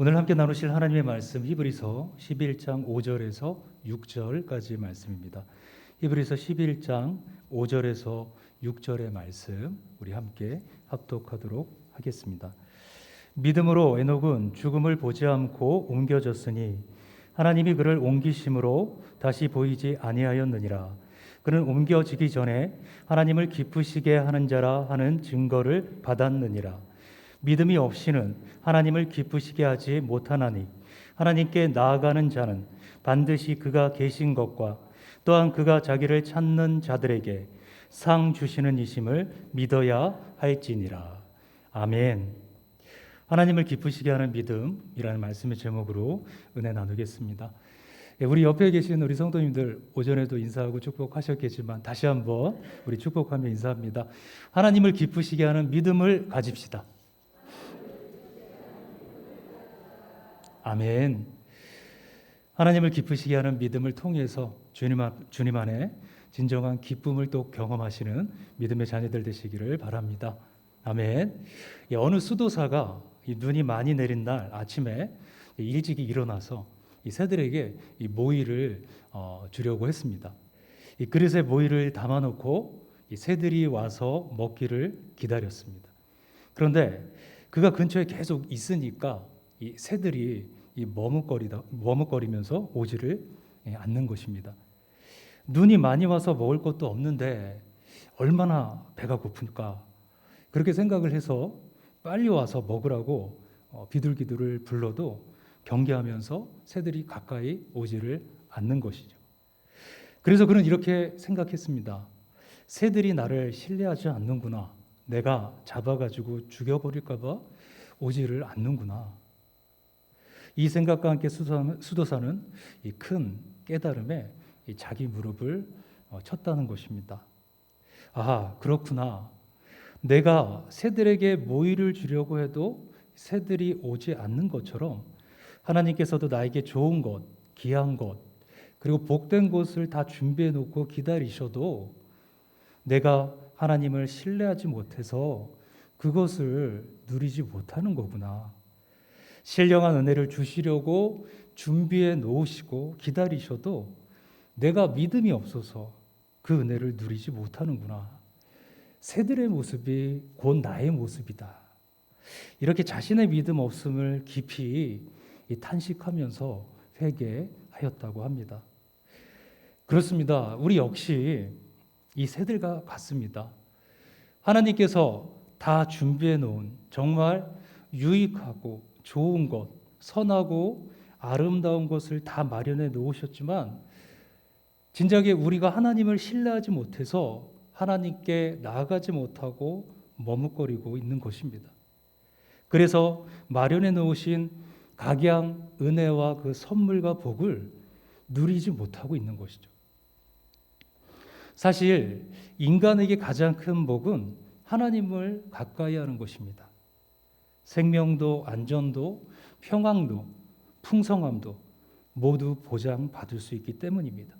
오늘 함께 나누실 하나님의 말씀 히브리서 11장 5절에서 6절까지 말씀입니다. 히브리서 11장 5절에서 6절의 말씀 우리 함께 합독하도록 하겠습니다. 믿음으로 에녹은 죽음을 보지 않고 옮겨졌으니 하나님이 그를 옮기심으로 다시 보이지 아니하였느니라. 그는 옮겨지기 전에 하나님을 기쁘시게 하는 자라 하는 증거를 받았느니라. 믿음이 없이는 하나님을 기쁘시게 하지 못하나니 하나님께 나아가는 자는 반드시 그가 계신 것과 또한 그가 자기를 찾는 자들에게 상 주시는 이심을 믿어야 할지니라. 아멘. 하나님을 기쁘시게 하는 믿음이라는 말씀의 제목으로 은혜 나누겠습니다. 우리 옆에 계신 우리 성도님들 오전에도 인사하고 축복하셨겠지만 다시 한번 우리 축복하며 인사합니다. 하나님을 기쁘시게 하는 믿음을 가집시다. 아멘. 하나님을 기쁘시게 하는 믿음을 통해서 주님 안에 진정한 기쁨을 또 경험하시는 믿음의 자녀들 되시기를 바랍니다. 아멘. 어느 수도사가 눈이 많이 내린 날 아침에 일찍이 일어나서 이 새들에게 이 모이를 주려고 했습니다. 이 그릇에 모이를 담아놓고 이 새들이 와서 먹기를 기다렸습니다. 그런데 그가 근처에 계속 있으니까 이 새들이 머뭇거리면서 오지를 않는 것입니다. 눈이 많이 와서 먹을 것도 없는데 얼마나 배가 고플까? 그렇게 생각을 해서 빨리 와서 먹으라고 비둘기들을 불러도 경계하면서 새들이 가까이 오지를 않는 것이죠. 그래서 그는 이렇게 생각했습니다. 새들이 나를 신뢰하지 않는구나. 내가 잡아가지고 죽여버릴까 봐 오지를 않는구나. 이 생각과 함께 수도사는 이 큰 깨달음에 자기 무릎을 쳤다는 것입니다. 아, 그렇구나. 내가 새들에게 모이를 주려고 해도 새들이 오지 않는 것처럼 하나님께서도 나에게 좋은 것, 귀한 것, 그리고 복된 것을 다 준비해 놓고 기다리셔도 내가 하나님을 신뢰하지 못해서 그것을 누리지 못하는 거구나. 신령한 은혜를 주시려고 준비해 놓으시고 기다리셔도 내가 믿음이 없어서 그 은혜를 누리지 못하는구나. 새들의 모습이 곧 나의 모습이다. 이렇게 자신의 믿음 없음을 깊이 탄식하면서 회개하였다고 합니다. 그렇습니다. 우리 역시 이 새들과 같습니다. 하나님께서 다 준비해 놓은 정말 유익하고 좋은 것, 선하고 아름다운 것을 다 마련해 놓으셨지만 진작에 우리가 하나님을 신뢰하지 못해서 하나님께 나아가지 못하고 머뭇거리고 있는 것입니다. 그래서 마련해 놓으신 각양 은혜와 그 선물과 복을 누리지 못하고 있는 것이죠. 사실 인간에게 가장 큰 복은 하나님을 가까이 하는 것입니다. 생명도 안전도 평안도 풍성함도 모두 보장받을 수 있기 때문입니다.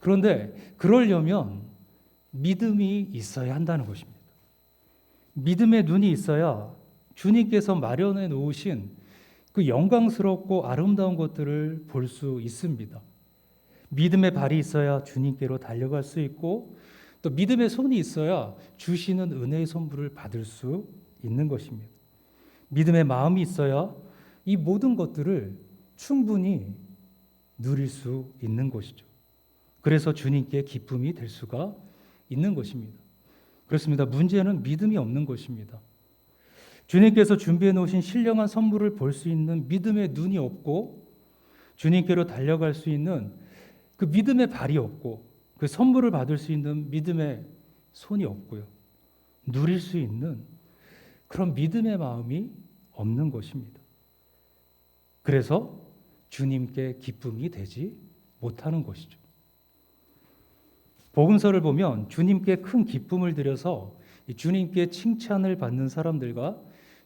그런데 그러려면 믿음이 있어야 한다는 것입니다. 믿음의 눈이 있어야 주님께서 마련해 놓으신 그 영광스럽고 아름다운 것들을 볼 수 있습니다. 믿음의 발이 있어야 주님께로 달려갈 수 있고 또 믿음의 손이 있어야 주시는 은혜의 선물을 받을 수 있는 것입니다. 믿음의 마음이 있어야 이 모든 것들을 충분히 누릴 수 있는 것이죠. 그래서 주님께 기쁨이 될 수가 있는 것입니다. 그렇습니다. 문제는 믿음이 없는 것입니다. 주님께서 준비해 놓으신 신령한 선물을 볼 수 있는 믿음의 눈이 없고 주님께로 달려갈 수 있는 그 믿음의 발이 없고 그 선물을 받을 수 있는 믿음의 손이 없고요. 누릴 수 있는 그런 믿음의 마음이 없는 것입니다. 그래서 주님께 기쁨이 되지 못하는 것이죠. 복음서를 보면 주님께 큰 기쁨을 드려서 주님께 칭찬을 받는 사람들과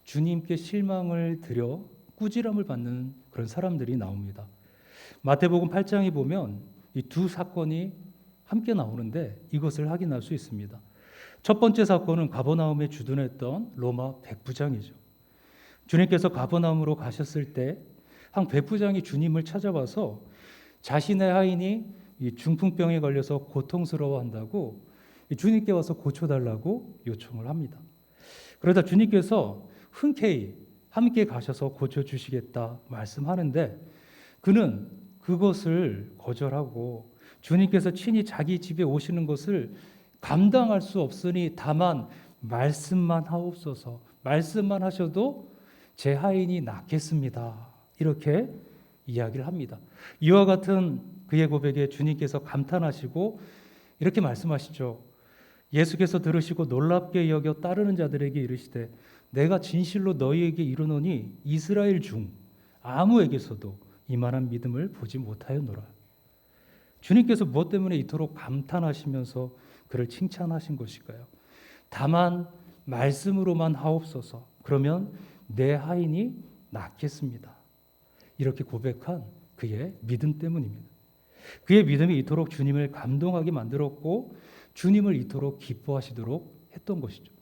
주님께 실망을 드려 꾸지람을 받는 그런 사람들이 나옵니다. 마태복음 8장에 보면 이 두 사건이 함께 나오는데 이것을 확인할 수 있습니다. 첫 번째 사건은 가버나움에 주둔했던 로마 백부장이죠. 주님께서 가버나움으로 가셨을 때 한 백부장이 주님을 찾아와서 자신의 하인이 이 중풍병에 걸려서 고통스러워한다고 주님께 와서 고쳐달라고 요청을 합니다. 그러다 주님께서 흔쾌히 함께 가셔서 고쳐주시겠다 말씀하는데 그는 그것을 거절하고 주님께서 친히 자기 집에 오시는 것을 감당할 수 없으니 다만 말씀만 하옵소서, 말씀만 하셔도 제 하인이 낫겠습니다. 이렇게 이야기를 합니다. 이와 같은 그의 고백에 주님께서 감탄하시고 이렇게 말씀하시죠. 예수께서 들으시고 놀랍게 여겨 따르는 자들에게 이르시되 내가 진실로 너희에게 이르노니 이스라엘 중 아무에게서도 이만한 믿음을 보지 못하였노라. 주님께서 무엇 때문에 이토록 감탄하시면서 그를 칭찬하신 것일까요? 다만 말씀으로만 하옵소서. 그러면 내 하인이 낫겠습니다. 이렇게 고백한 그의 믿음 때문입니다. 그의 믿음이 이토록 주님을 감동하게 만들었고 주님을 이토록 기뻐하시도록 했던 것이죠.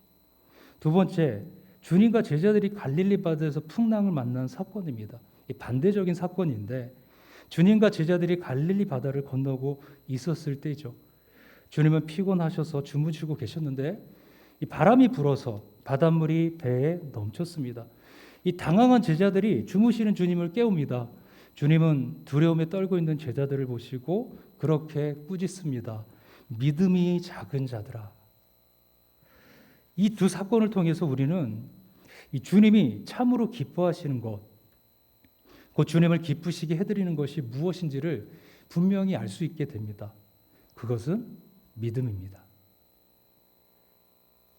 두 번째, 주님과 제자들이 갈릴리 바다에서 풍랑을 만난 사건입니다. 반대적인 사건인데 주님과 제자들이 갈릴리 바다를 건너고 있었을 때죠. 주님은 피곤하셔서 주무시고 계셨는데 이 바람이 불어서 바닷물이 배에 넘쳤습니다. 이 당황한 제자들이 주무시는 주님을 깨웁니다. 주님은 두려움에 떨고 있는 제자들을 보시고 그렇게 꾸짖습니다. 믿음이 작은 자들아. 이 두 사건을 통해서 우리는 이 주님이 참으로 기뻐하시는 것, 그 주님을 기쁘시게 해드리는 것이 무엇인지를 분명히 알 수 있게 됩니다. 그것은 믿음입니다.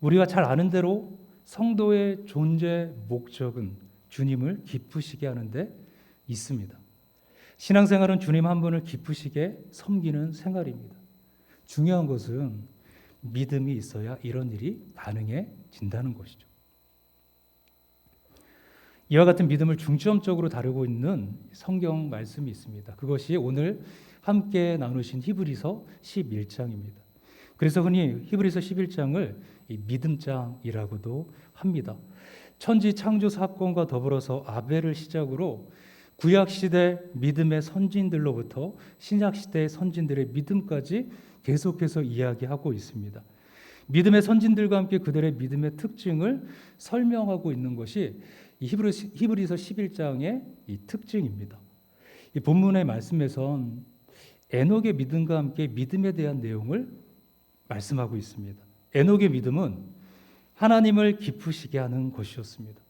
우리가 잘 아는 대로 성도의 존재 목적은 주님을 기쁘시게 하는 데 있습니다. 신앙생활은 주님 한 분을 기쁘시게 섬기는 생활입니다. 중요한 것은 믿음이 있어야 이런 일이 가능해진다는 것이죠. 이와 같은 믿음을 중점적으로 다루고 있는 성경 말씀이 있습니다. 그것이 오늘 함께 나누신 히브리서 11장입니다. 그래서 흔히 히브리서 11장을 믿음장이라고도 합니다. 천지 창조 사건과 더불어서 아벨을 시작으로 구약시대 믿음의 선진들로부터 신약시대의 선진들의 믿음까지 계속해서 이야기하고 있습니다. 믿음의 선진들과 함께 그들의 믿음의 특징을 설명하고 있는 것이 이 히브리서 11장의 이 특징입니다. 이 본문의 말씀에선 에녹의 믿음과 함께 믿음에 대한 내용을 말씀하고 있습니다. 에녹의 믿음은 하나님을 기쁘시게 하는 것이었습니다.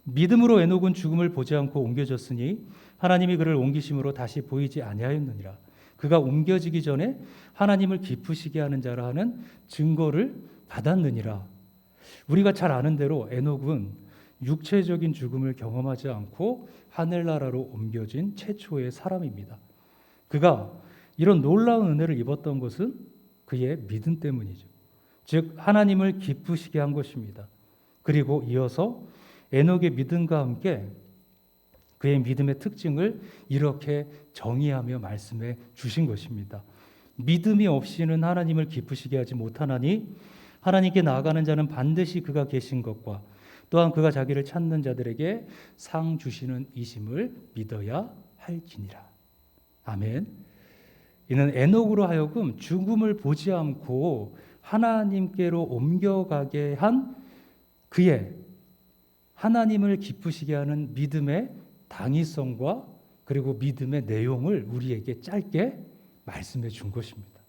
믿음으로 에녹은 죽음을 보지 않고 옮겨졌으니 하나님이 그를 옮기심으로 다시 보이지 아니하였느니라. 그가 옮겨지기 전에 하나님을 기쁘시게 하는 자라 하는 증거를 받았느니라. 우리가 잘 아는 대로 에녹은 육체적인 죽음을 경험하지 않고 하늘나라로 옮겨진 최초의 사람입니다. 그가 이런 놀라운 은혜를 입었던 것은 그의 믿음 때문이죠. 즉 하나님을 기쁘시게 한 것입니다. 그리고 이어서 에녹의 믿음과 함께 그의 믿음의 특징을 이렇게 정의하며 말씀해 주신 것입니다. 믿음이 없이는 하나님을 기쁘시게 하지 못하나니 하나님께 나아가는 자는 반드시 그가 계신 것과 또한 그가 자기를 찾는 자들에게 상 주시는 이심을 믿어야 할지니라. 아멘. 이는 에녹으로 하여금 죽음을 보지 않고 하나님께로 옮겨가게 한 그의 하나님을 기쁘시게 하는 믿음의 당위성과 그리고 믿음의 내용을 우리에게 짧게 말씀해 준 것입니다.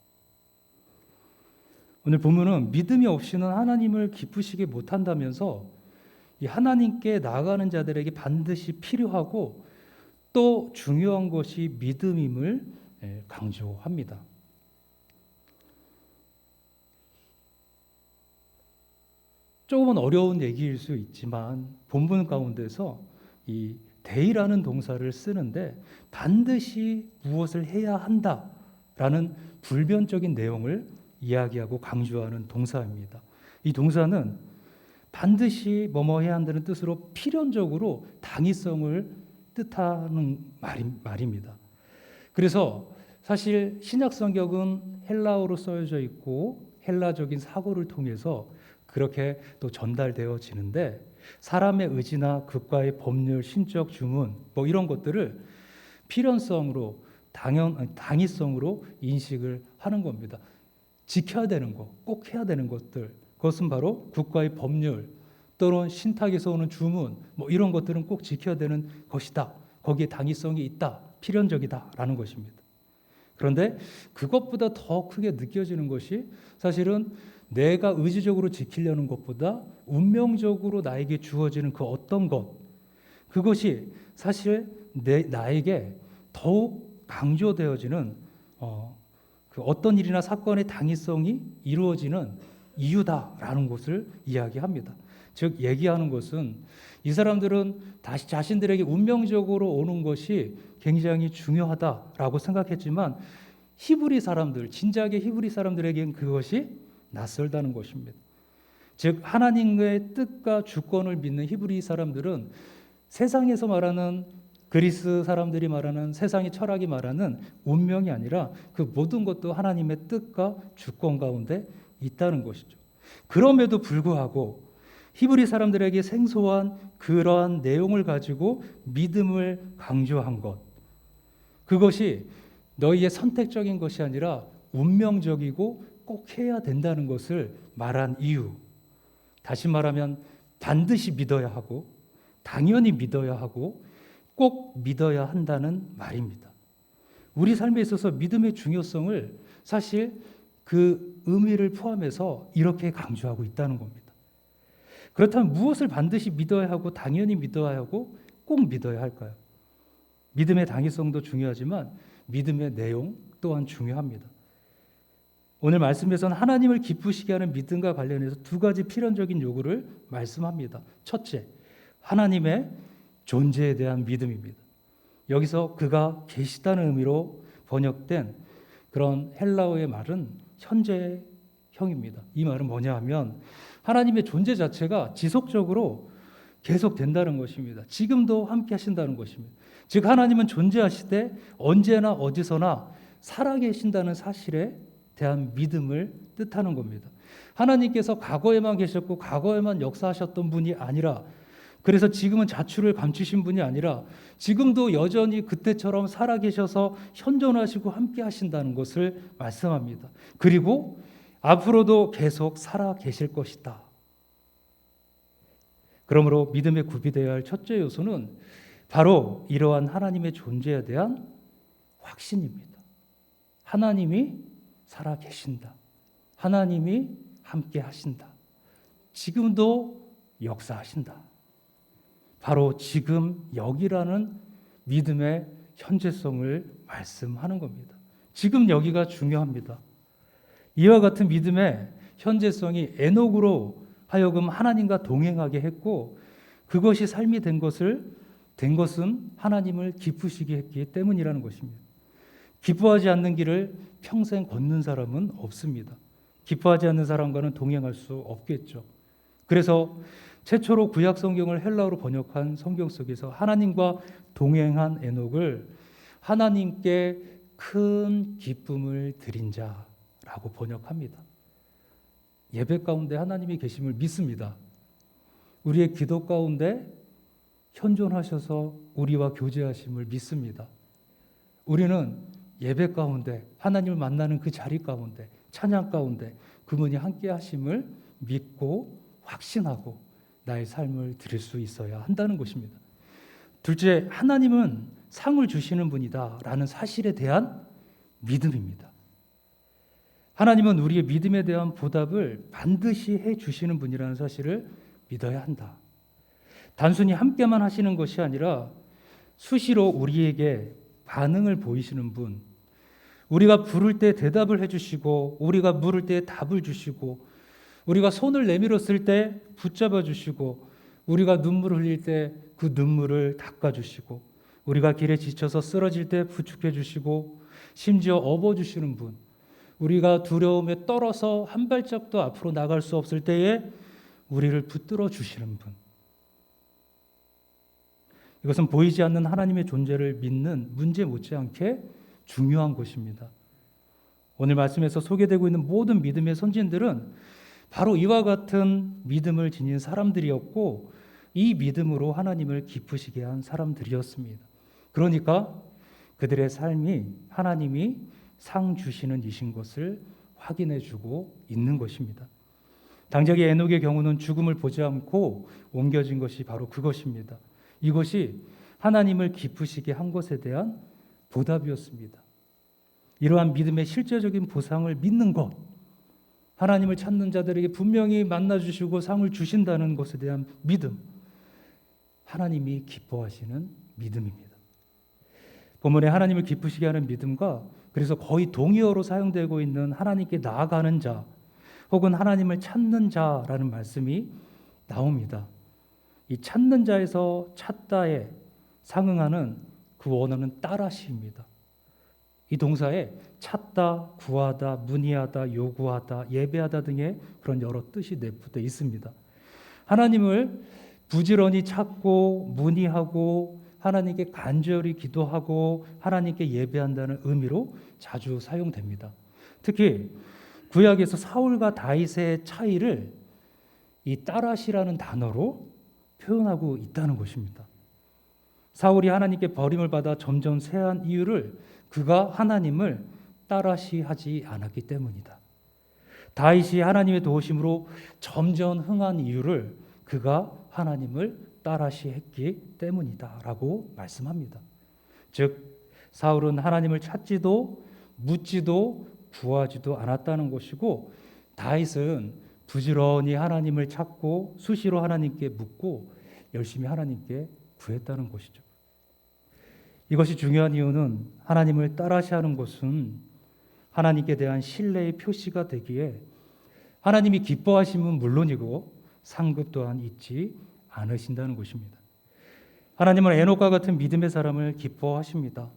오늘 본문은 믿음이 없이는 하나님을 기쁘시게 못한다면서 이 하나님께 나아가는 자들에게 반드시 필요하고 또 중요한 것이 믿음임을 강조합니다. 조금은 어려운 얘기일 수 있지만 본문 가운데서 이 대의라는 동사를 쓰는데 반드시 무엇을 해야 한다라는 불변적인 내용을 이야기하고 강조하는 동사입니다. 이 동사는 반드시 뭐뭐 해야 한다는 뜻으로 필연적으로 당위성을 뜻하는 말입니다. 그래서 사실 신약 성경은 헬라어로 써져 있고 헬라적인 사고를 통해서 그렇게 또 전달되어지는데 사람의 의지나 국가의 법률, 신적 주문 뭐 이런 것들을 필연성으로 당위성으로 인식을 하는 겁니다. 지켜야 되는 것, 꼭 해야 되는 것들, 그것은 바로 국가의 법률 또는 신탁에서 오는 주문 뭐 이런 것들은 꼭 지켜야 되는 것이다. 거기에 당위성이 있다. 필연적이다라는 것입니다. 그런데 그것보다 더 크게 느껴지는 것이 사실은 내가 의지적으로 지키려는 것보다 운명적으로 나에게 주어지는 그 어떤 것, 그것이 사실 나에게 더욱 강조되어지는 그 어떤 일이나 사건의 당위성이 이루어지는 이유다라는 것을 이야기합니다. 즉 얘기하는 것은 이 사람들은 다시 자신들에게 운명적으로 오는 것이 굉장히 중요하다라고 생각했지만 히브리 사람들, 진작의 히브리 사람들에게는 그것이 낯설다는 것입니다. 즉 하나님의 뜻과 주권을 믿는 히브리 사람들은 세상에서 말하는 그리스 사람들이 말하는 세상의 철학이 말하는 운명이 아니라 그 모든 것도 하나님의 뜻과 주권 가운데 있다는 것이죠. 그럼에도 불구하고 히브리 사람들에게 생소한 그러한 내용을 가지고 믿음을 강조한 것, 그것이 너희의 선택적인 것이 아니라 운명적이고 꼭 해야 된다는 것을 말한 이유, 다시 말하면 반드시 믿어야 하고 당연히 믿어야 하고 꼭 믿어야 한다는 말입니다. 우리 삶에 있어서 믿음의 중요성을 사실 그 의미를 포함해서 이렇게 강조하고 있다는 겁니다. 그렇다면 무엇을 반드시 믿어야 하고 당연히 믿어야 하고 꼭 믿어야 할까요? 믿음의 당위성도 중요하지만 믿음의 내용 또한 중요합니다. 오늘 말씀에서는 하나님을 기쁘시게 하는 믿음과 관련해서 두 가지 필연적인 요구를 말씀합니다. 첫째, 하나님의 존재에 대한 믿음입니다. 여기서 그가 계시다는 의미로 번역된 그런 헬라어의 말은 현재형입니다. 이 말은 뭐냐 하면 하나님의 존재 자체가 지속적으로 계속된다는 것입니다. 지금도 함께 하신다는 것입니다. 즉 하나님은 존재하시되 언제나 어디서나 살아계신다는 사실에 대한 믿음을 뜻하는 겁니다. 하나님께서 과거에만 계셨고 과거에만 역사하셨던 분이 아니라, 그래서 지금은 자취를 감추신 분이 아니라 지금도 여전히 그때처럼 살아계셔서 현존하시고 함께 하신다는 것을 말씀합니다. 그리고 앞으로도 계속 살아계실 것이다. 그러므로 믿음에 구비되어야 할 첫째 요소는 바로 이러한 하나님의 존재에 대한 확신입니다. 하나님이 살아계신다. 하나님이 함께 하신다. 지금도 역사하신다. 바로 지금 여기라는 믿음의 현재성을 말씀하는 겁니다. 지금 여기가 중요합니다. 이와 같은 믿음의 현재성이 에녹으로 하여금 하나님과 동행하게 했고, 그것이 삶이 된 것은 하나님을 기쁘시게 했기 때문이라는 것입니다. 기뻐하지 않는 길을 평생 걷는 사람은 없습니다. 기뻐하지 않는 사람과는 동행할 수 없겠죠. 그래서 최초로 구약 성경을 헬라어로 번역한 성경 속에서 하나님과 동행한 에녹을 하나님께 큰 기쁨을 드린 자라고 번역합니다. 예배 가운데 하나님이 계심을 믿습니다. 우리의 기도 가운데 현존하셔서 우리와 교제하심을 믿습니다. 우리는 예배 가운데 하나님을 만나는 그 자리 가운데 찬양 가운데 그분이 함께 하심을 믿고 확신하고 나의 삶을 드릴 수 있어야 한다는 것입니다. 둘째, 하나님은 상을 주시는 분이다라는 사실에 대한 믿음입니다. 하나님은 우리의 믿음에 대한 보답을 반드시 해 주시는 분이라는 사실을 믿어야 한다. 단순히 함께만 하시는 것이 아니라 수시로 우리에게 반응을 보이시는 분, 우리가 부를 때 대답을 해주시고 우리가 물을 때 답을 주시고 우리가 손을 내밀었을 때 붙잡아 주시고 우리가 눈물을 흘릴 때 그 눈물을 닦아 주시고 우리가 길에 지쳐서 쓰러질 때 부축해 주시고 심지어 업어 주시는 분, 우리가 두려움에 떨어서 한 발짝도 앞으로 나갈 수 없을 때에 우리를 붙들어 주시는 분, 이것은 보이지 않는 하나님의 존재를 믿는 문제 못지않게 중요한 것입니다. 오늘 말씀에서 소개되고 있는 모든 믿음의 선진들은 바로 이와 같은 믿음을 지닌 사람들이었고 이 믿음으로 하나님을 기쁘시게 한 사람들이었습니다. 그러니까 그들의 삶이 하나님이 상 주시는 이신 것을 확인해 주고 있는 것입니다. 당장의 에녹의 경우는 죽음을 보지 않고 옮겨진 것이 바로 그것입니다. 이것이 하나님을 기쁘시게 한 것에 대한 보답이었습니다. 이러한 믿음의 실제적인 보상을 믿는 것, 하나님을 찾는 자들에게 분명히 만나주시고 상을 주신다는 것에 대한 믿음, 하나님이 기뻐하시는 믿음입니다. 본문에 하나님을 기쁘시게 하는 믿음과 그래서 거의 동의어로 사용되고 있는 하나님께 나아가는 자 혹은 하나님을 찾는 자라는 말씀이 나옵니다. 이 찾는 자에서 찾다에 상응하는 그 원어는 따라시입니다. 이 동사에 찾다, 구하다, 문의하다, 요구하다, 예배하다 등의 그런 여러 뜻이 내포되어 있습니다. 하나님을 부지런히 찾고 문의하고 하나님께 간절히 기도하고 하나님께 예배한다는 의미로 자주 사용됩니다. 특히 구약에서 사울과 다윗의 차이를 이 따라시라는 단어로 표현하고 있다는 것입니다. 사울이 하나님께 버림을 받아 점점 쇠한 이유를 그가 하나님을 따라시하지 않았기 때문이다. 다윗이 하나님의 도우심으로 점점 흥한 이유를 그가 하나님을 따라시했기 때문이다라고 말씀합니다. 즉 사울은 하나님을 찾지도 묻지도 구하지도 않았다는 것이고 다윗은 부지런히 하나님을 찾고 수시로 하나님께 묻고 열심히 하나님께 구했다는 것이죠. 이것이 중요한 이유는 하나님을 따라시하는 것은 하나님께 대한 신뢰의 표시가 되기에 하나님이 기뻐하심은 물론이고 상급 또한 잊지 않으신다는 것입니다. 하나님은 에녹과 같은 믿음의 사람을 기뻐하십니다.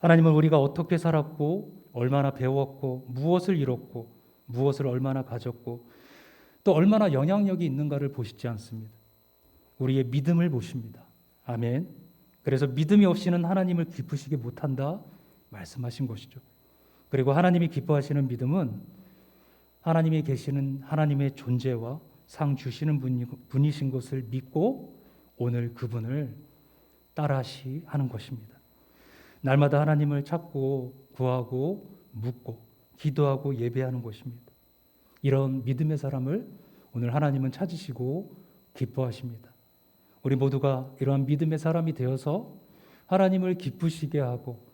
하나님은 우리가 어떻게 살았고 얼마나 배웠고 무엇을 이뤘고 무엇을 얼마나 가졌고 또 얼마나 영향력이 있는가를 보시지 않습니다. 우리의 믿음을 보십니다. 아멘. 그래서 믿음이 없이는 하나님을 기쁘시게 못한다 말씀하신 것이죠. 그리고 하나님이 기뻐하시는 믿음은 하나님이 계시는 하나님의 존재와 상 주시는 분이신 것을 믿고 오늘 그분을 따라시 하는 것입니다. 날마다 하나님을 찾고 구하고 묻고 기도하고 예배하는 것입니다. 이런 믿음의 사람을 오늘 하나님은 찾으시고 기뻐하십니다. 우리 모두가 이러한 믿음의 사람이 되어서 하나님을 기쁘시게 하고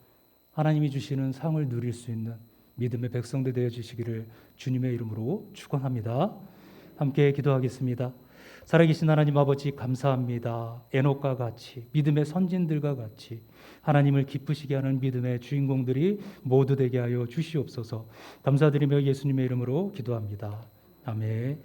하나님이 주시는 상을 누릴 수 있는 믿음의 백성들 되어 주시기를 주님의 이름으로 축원합니다. 함께 기도하겠습니다. 살아계신 하나님 아버지 감사합니다. 에녹과 같이 믿음의 선진들과 같이 하나님을 기쁘시게 하는 믿음의 주인공들이 모두 되게 하여 주시옵소서. 감사드리며 예수님의 이름으로 기도합니다. 아멘.